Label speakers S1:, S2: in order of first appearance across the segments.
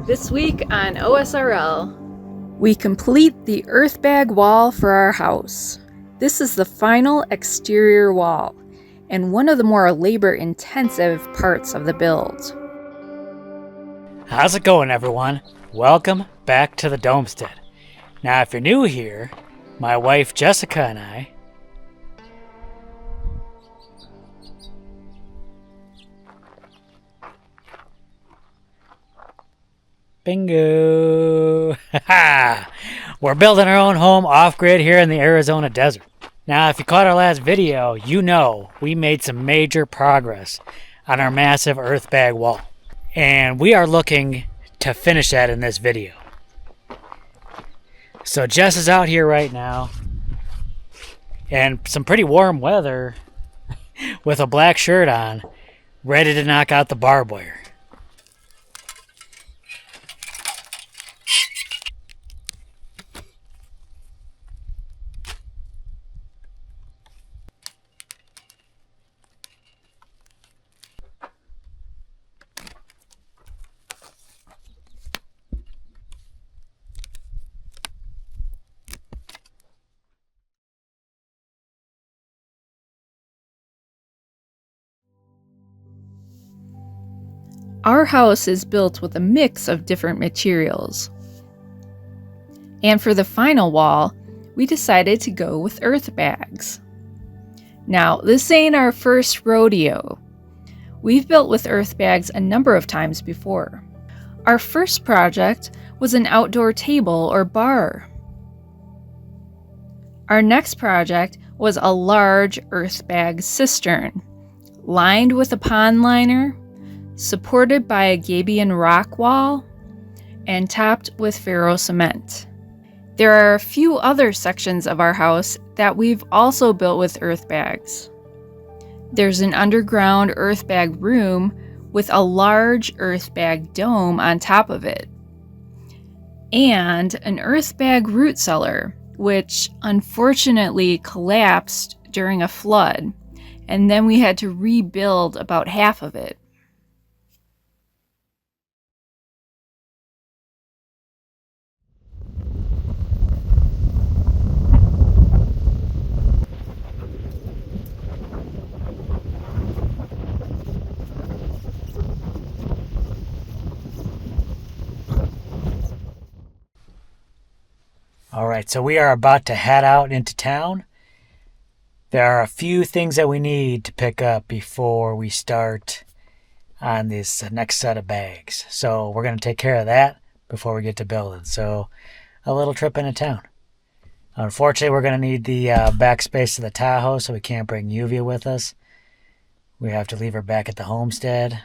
S1: This week on OSRL, we complete the Earthbag wall for our house. This is the final exterior wall, and one of the more labor-intensive parts of the build.
S2: How's it going, everyone? Welcome back to the Domestead. Now, if you're new here, my wife Jessica and I Bingo! We're building our own home off-grid here in the Arizona desert. Now, if you caught our last video, you know we made some major progress on our massive Earthbag wall. And we are looking to finish that in this video. So Jess is out here right now in some pretty warm weather with a black shirt on, ready to knock out the barbed wire.
S1: Our house is built with a mix of different materials. And for the final wall, we decided to go with Earthbags. Now, this ain't our first rodeo. We've built with Earthbags a number of times before. Our first project was an outdoor table or bar. Our next project was a large Earthbag cistern, lined with a pond liner, supported by a gabion rock wall, and topped with ferro cement. There are a few other sections of our house that we've also built with Earthbags. There's an underground Earthbag room with a large Earthbag dome on top of it, and an Earthbag root cellar, which unfortunately collapsed during a flood, and then we had to rebuild about half of it.
S2: Alright, so we are about to head out into town. There are a few things that we need to pick up before we start on this next set of bags. So we're going to take care of that before we get to building. So a little trip into town. Unfortunately, we're going to need the backspace of the Tahoe, so we can't bring Yuvia with us. We have to leave her back at the homestead.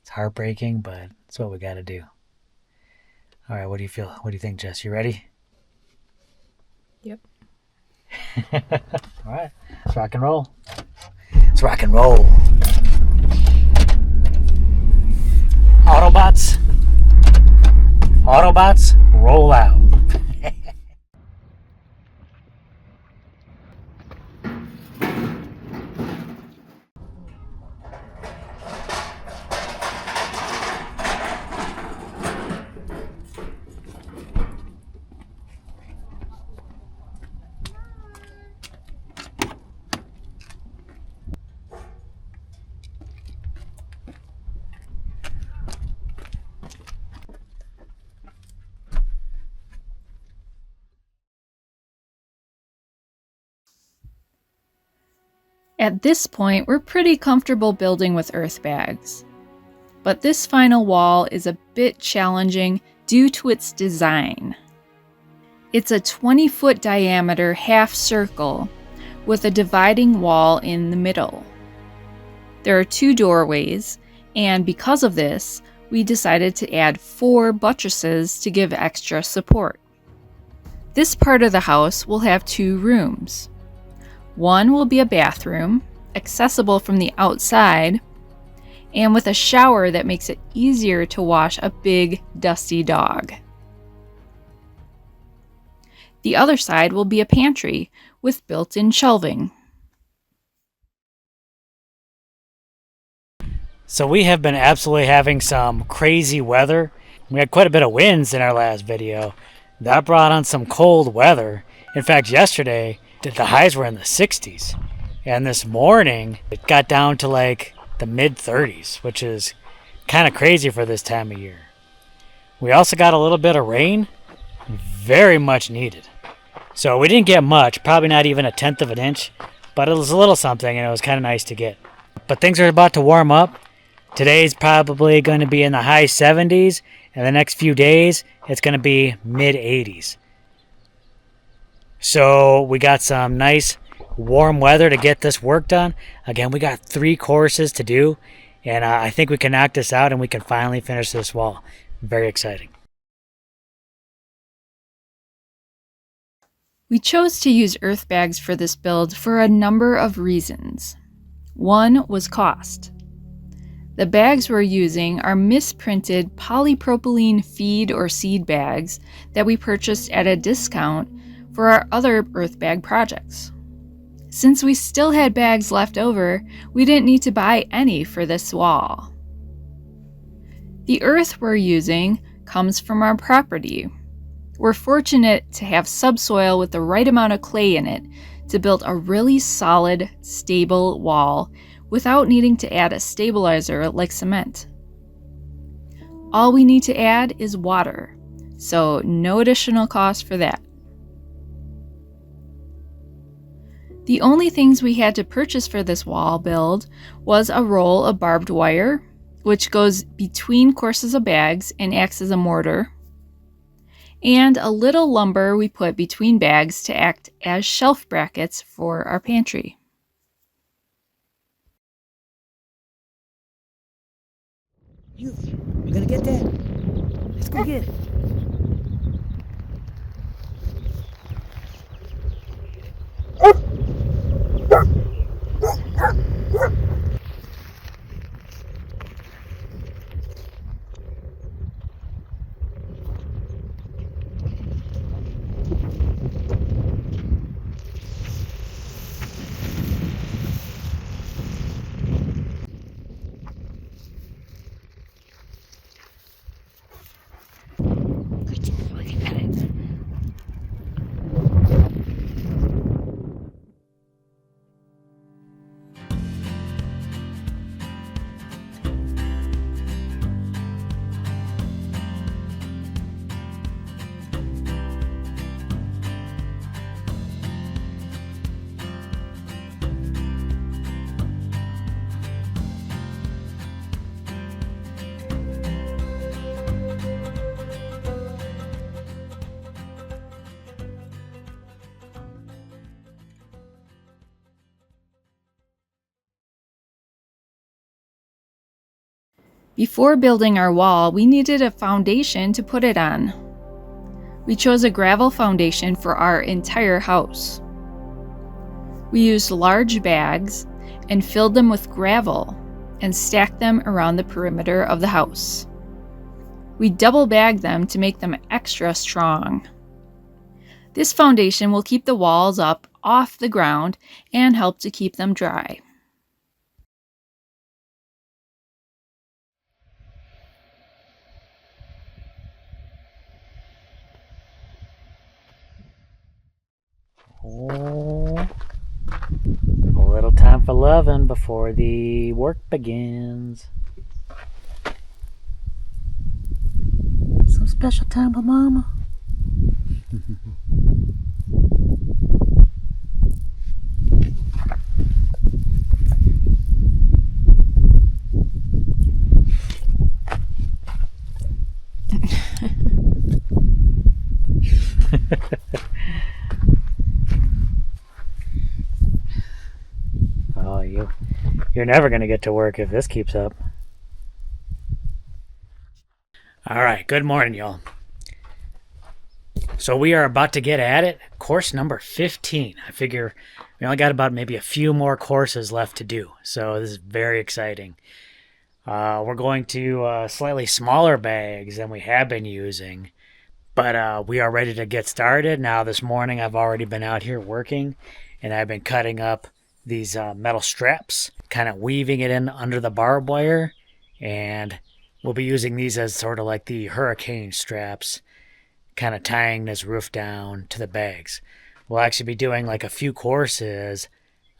S2: It's heartbreaking, but it's what we got to do. Alright, what do you feel? What do you think, Jess? You ready?
S1: Yep.
S2: All right, let's rock and roll. Let's rock and roll. Autobots, roll out.
S1: At this point, we're pretty comfortable building with Earthbags. But this final wall is a bit challenging due to its design. It's a 20-foot diameter half circle with a dividing wall in the middle. There are 2 doorways, and because of this, we decided to add 4 buttresses to give extra support. This part of the house will have 2 rooms. One will be a bathroom, accessible from the outside, and with a shower that makes it easier to wash a big, dusty dog. The other side will be a pantry with built-in shelving.
S2: So we have been absolutely having some crazy weather We had quite a bit of winds in our last video. That brought on some cold weather. In fact, yesterday, the highs were in the 60s. And this morning, it got down to like the mid 30s, which is kind of crazy for this time of year. We also got a little bit of rain, very much needed. So we didn't get much, probably not even 1/10 of an inch, but it was a little something and it was kind of nice to get. But things are about to warm up. Today's probably going to be in the high 70s, and the next few days it's going to be mid 80s. So we got some nice warm weather to get this work done. Again, we got 3 courses to do, and I think we can knock this out and we can finally finish this wall. Very exciting.
S1: We chose to use Earthbags for this build for a number of reasons. One was cost. The bags we're using are misprinted polypropylene feed or seed bags that we purchased at a discount for our other Earthbag projects. Since we still had bags left over, we didn't need to buy any for this wall. The earth we're using comes from our property. We're fortunate to have subsoil with the right amount of clay in it to build a really solid, stable wall without needing to add a stabilizer like cement. All we need to add is water, so no additional cost for that. The only things we had to purchase for this wall build was a roll of barbed wire, which goes between courses of bags and acts as a mortar, and a little lumber we put between bags to act as shelf brackets for our pantry.
S2: You're gonna get that? Let's go get it.
S1: Before building our wall, we needed a foundation to put it on. We chose a gravel foundation for our entire house. We used large bags and filled them with gravel and stacked them around the perimeter of the house. We double bagged them to make them extra strong. This foundation will keep the walls up off the ground and help to keep them dry.
S2: Oh, a little time for loving before the work begins. Some special time with Mama. Oh, you're never going to get to work if this keeps up. All right, good morning, y'all. So we are about to get at it. Course number 15. I figure we only got about maybe a few more courses left to do. So this is very exciting. We're going to slightly smaller bags than we have been using. But we are ready to get started. Now this morning I've already been out here working. And I've been cutting up these metal straps. Kind of weaving it in under the barbed wire. And We'll be using these as sort of like the hurricane straps, kind of tying this roof down to the bags. We'll actually be doing like a few courses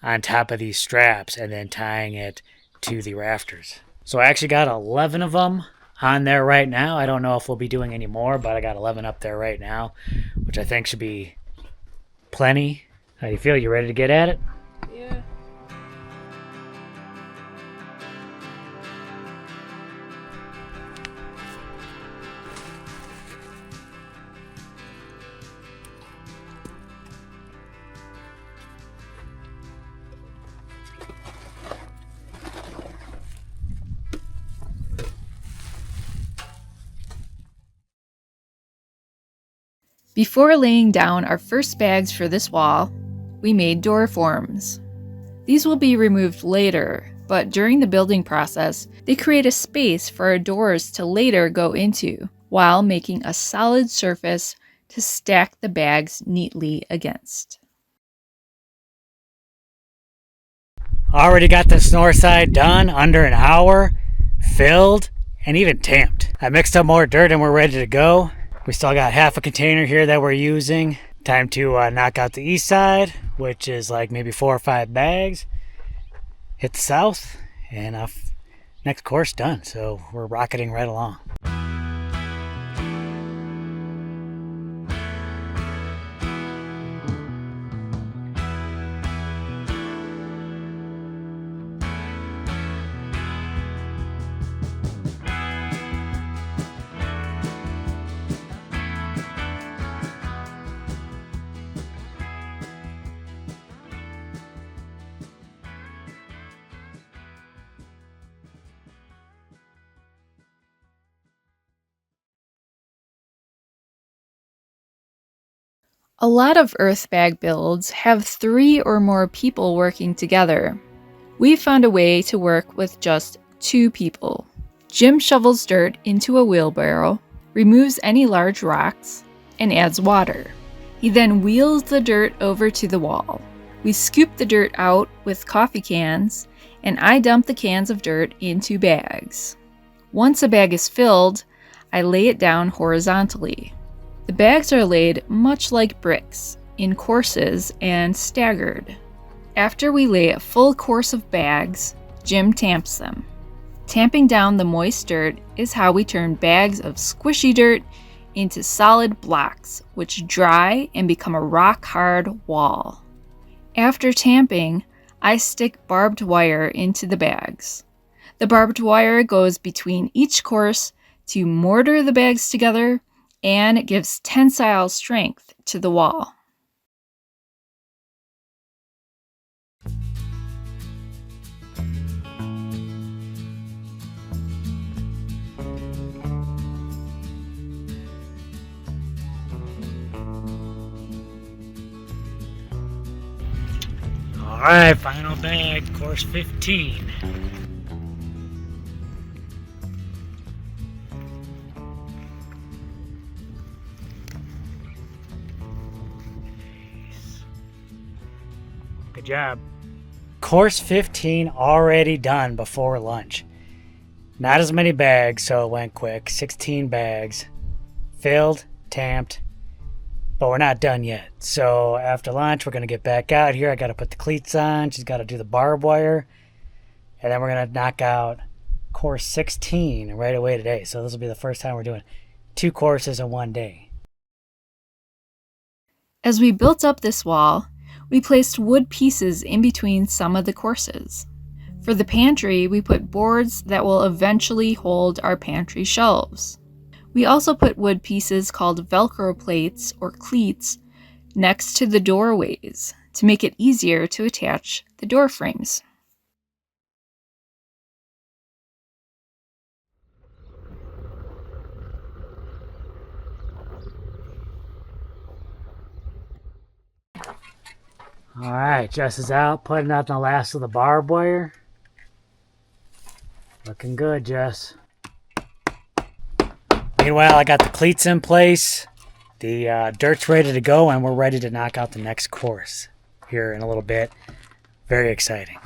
S2: on top of these straps and then tying it to the rafters. So I actually got 11 of them on there right now. I don't know if we'll be doing any more, but I got 11 up there right now, which I think should be plenty. How do you feel? You ready to get at it?
S1: Yeah. Before laying down our first bags for this wall, we made door forms. These will be removed later, but during the building process, they create a space for our doors to later go into, while making a solid surface to stack the bags neatly against.
S2: Already got this north side done, under an hour, filled, and even tamped. I mixed up more dirt and we're ready to go. We still got half a container here that we're using. Time to knock out the east side, which is like maybe 4 or 5 bags. Hit the south, and next course done. So we're rocketing right along.
S1: A lot of Earthbag builds have 3 or more people working together. We found a way to work with just 2 people. Jim shovels dirt into a wheelbarrow, removes any large rocks, and adds water. He then wheels the dirt over to the wall. We scoop the dirt out with coffee cans, and I dump the cans of dirt into bags. Once a bag is filled, I lay it down horizontally. The bags are laid much like bricks, in courses and staggered. After we lay a full course of bags, Jim tamps them. Tamping down the moist dirt is how we turn bags of squishy dirt into solid blocks, which dry and become a rock-hard wall. After tamping, I stick barbed wire into the bags. The barbed wire goes between each course to mortar the bags together, and it gives tensile strength to the wall.
S2: All right, final bag, course 15. Good job. Course 15 already done before lunch. Not as many bags, so it went quick. 16 bags. Filled, tamped, but we're not done yet. So after lunch, we're going to get back out here. I got to put the cleats on. She's got to do the barbed wire. And then we're going to knock out course 16 right away today. So this will be the first time we're doing 2 courses in one day.
S1: As we built up this wall, we placed wood pieces in between some of the courses. For the pantry, we put boards that will eventually hold our pantry shelves. We also put wood pieces called Velcro plates or cleats next to the doorways to make it easier to attach the door frames.
S2: All right, Jess is out, putting out the last of the barbed wire. Looking good, Jess. Meanwhile, I got the cleats in place. The dirt's ready to go, and we're ready to knock out the next course here in a little bit. Very exciting.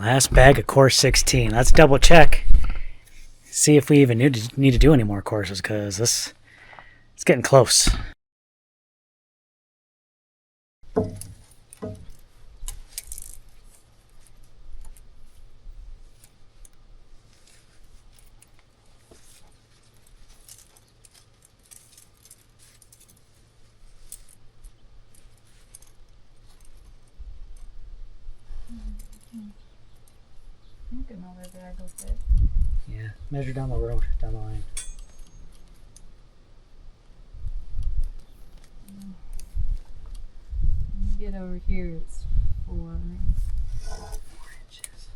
S2: Last bag of course 16. Let's double check. See if we even need to do any more courses, because it's getting close.
S1: I think another bag will fit.
S2: Yeah, measure down the road, down the line.
S1: Get over here, it's 4
S2: inches.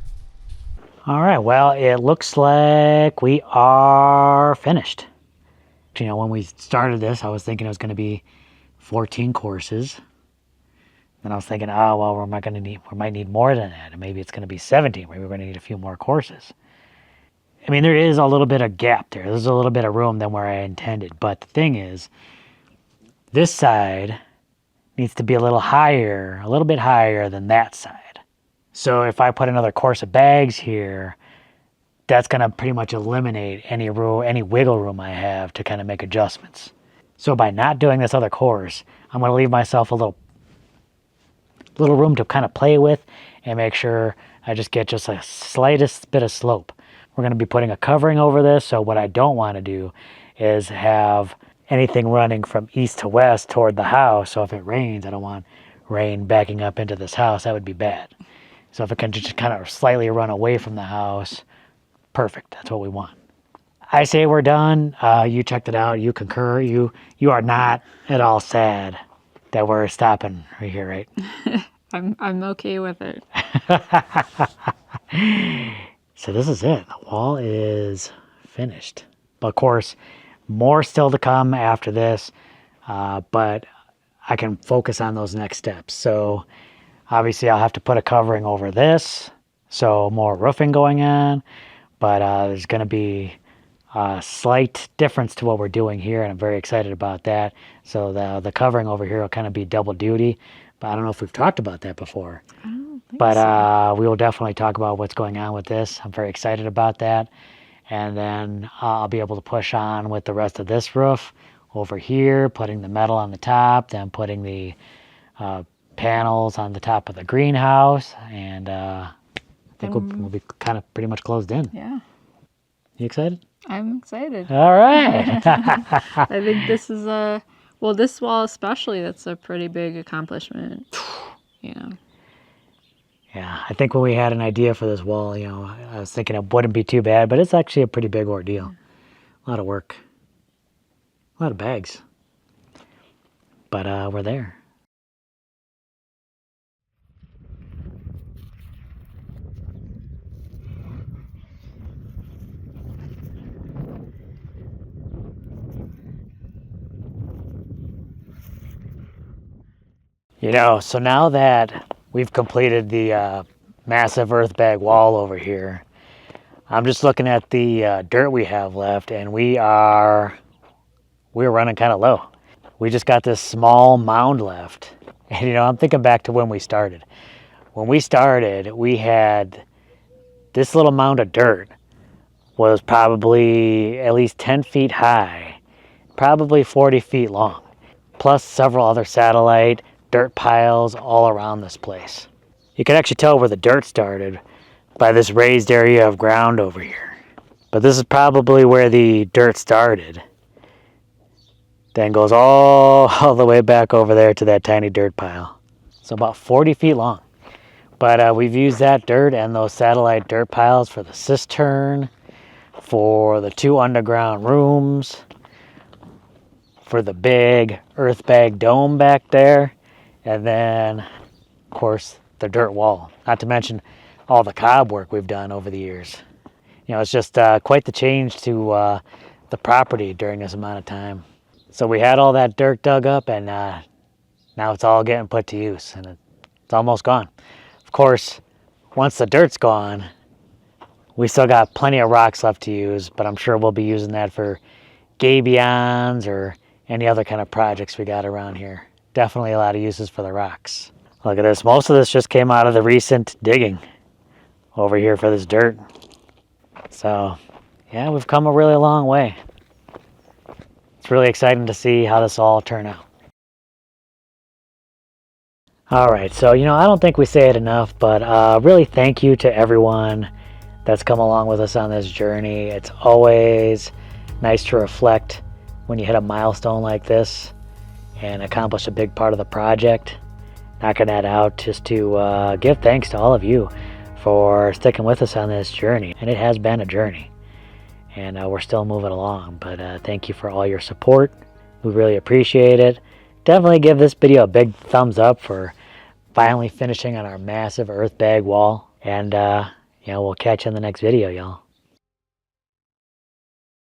S2: All right, well, it looks like we are finished. You know, when we started this, I was thinking it was going to be 14 courses. Then I was thinking, oh, well, we might need more than that. And maybe it's going to be 17. Maybe we're going to need a few more courses. I mean, there is a little bit of gap there. There's a little bit of room than where I intended. But the thing is, this side needs to be a little bit higher than that side. So if I put another course of bags here, that's going to pretty much eliminate any wiggle room I have to kind of make adjustments. So by not doing this other course, I'm going to leave myself a little room to kind of play with and make sure I just get just a slightest bit of slope. We're going to be putting a covering over this, so what I don't want to do is have anything running from east to west toward the house. So if it rains, I don't want rain backing up into this house. That would be bad. So if it can just kind of slightly run away from the house, perfect. That's what we want. I say we're done. You checked it out. You concur. You are not at all sad that we're stopping right here, right?
S1: I'm okay with it.
S2: So this is it. The wall is finished. But of course, more still to come after this. But I can focus on those next steps. So obviously I'll have to put a covering over this. So more roofing going on. But there's going to be a slight difference to what we're doing here, and I'm very excited about that. So the covering over here will kind of be double duty. But I don't know if we've talked about that before.
S1: I don't think
S2: But
S1: so.
S2: we will definitely talk about what's going on with this. I'm very excited about that. And then I'll be able to push on with the rest of this roof over here, putting the metal on the top, then putting the panels on the top of the greenhouse. And I think we'll be kind of pretty much closed in.
S1: Yeah.
S2: You excited?
S1: I'm excited.
S2: All right.
S1: I think this is this wall especially, that's a pretty big accomplishment. You know.
S2: Yeah, I think when we had an idea for this wall, I was thinking it wouldn't be too bad, but it's actually a pretty big ordeal. A lot of work. A lot of bags. But we're there. So now that we've completed the massive Earthbag wall over here, I'm just looking at the dirt we have left, and we're running kind of low. We just got this small mound left. And I'm thinking back to when we started. When we started, we had this little mound of dirt was probably at least 10 feet high, probably 40 feet long, plus several other satellite dirt piles all around this place. You can actually tell where the dirt started by this raised area of ground over here. But this is probably where the dirt started. Then goes all the way back over there to that tiny dirt pile. So about 40 feet long. But we've used that dirt and those satellite dirt piles for the cistern, for the 2 underground rooms, for the big Earthbag dome back there, and then, of course, the dirt wall. Not to mention all the cob work we've done over the years. It's just quite the change to the property during this amount of time. So we had all that dirt dug up, and now it's all getting put to use, and it's almost gone. Of course, once the dirt's gone, we still got plenty of rocks left to use, but I'm sure we'll be using that for gabions or any other kind of projects we got around here. Definitely a lot of uses for the rocks. Look at this. Most of this just came out of the recent digging over here for this dirt. So yeah, we've come a really long way. It's really exciting to see how this all turn out. All right, so I don't think we say it enough, but really thank you to everyone that's come along with us on this journey. It's always nice to reflect when you hit a milestone like this and accomplish a big part of the project. Knocking that out just to give thanks to all of you for sticking with us on this journey. And it has been a journey, and we're still moving along, but thank you for all your support. We really appreciate it. Definitely give this video a big thumbs up for finally finishing on our massive Earthbag wall, and we'll catch you in the next video, y'all.